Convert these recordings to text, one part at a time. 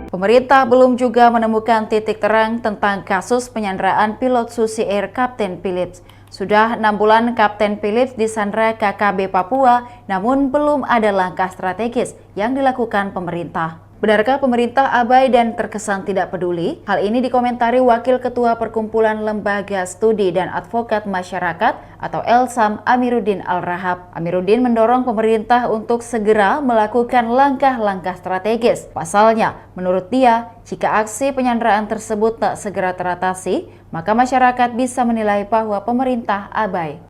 Pemerintah belum juga menemukan titik terang tentang kasus penyanderaan pilot Susi Air Kapten Philips. Sudah 6 bulan Kapten Philips disandra KKB Papua, namun belum ada langkah strategis yang dilakukan pemerintah. Benarkah pemerintah abai dan terkesan tidak peduli? Hal ini dikomentari Wakil Ketua Perkumpulan Lembaga Studi dan Advokat Masyarakat atau LSAM Amiruddin Al-Rahab. Amiruddin mendorong pemerintah untuk segera melakukan langkah-langkah strategis. Pasalnya, menurut dia, jika aksi penyanderaan tersebut tak segera teratasi, maka masyarakat bisa menilai bahwa pemerintah abai.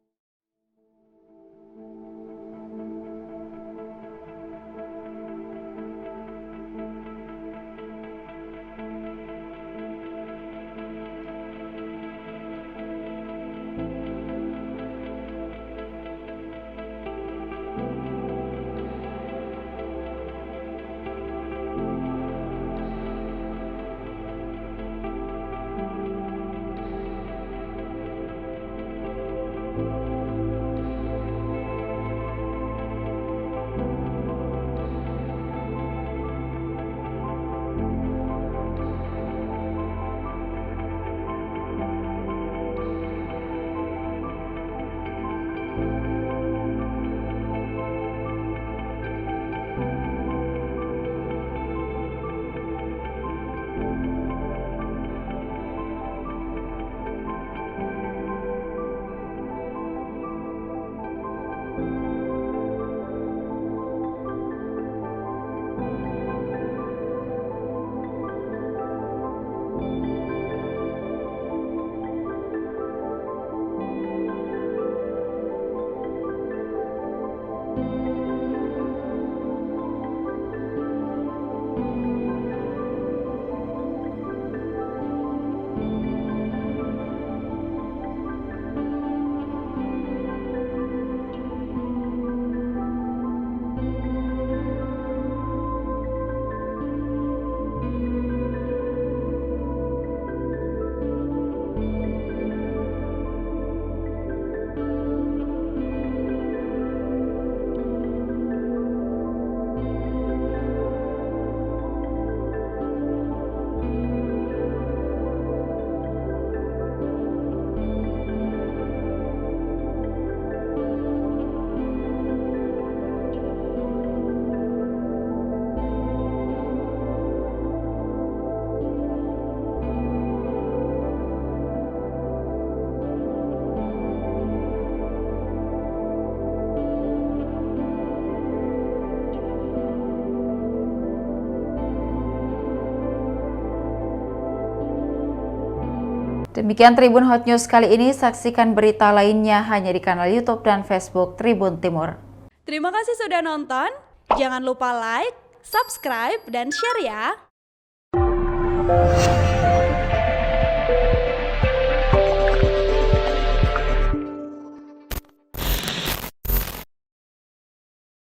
Demikian Tribun Hot News kali ini, saksikan berita lainnya hanya di kanal YouTube dan Facebook Tribun Timur. Terima kasih sudah nonton, jangan lupa like, subscribe, dan share ya!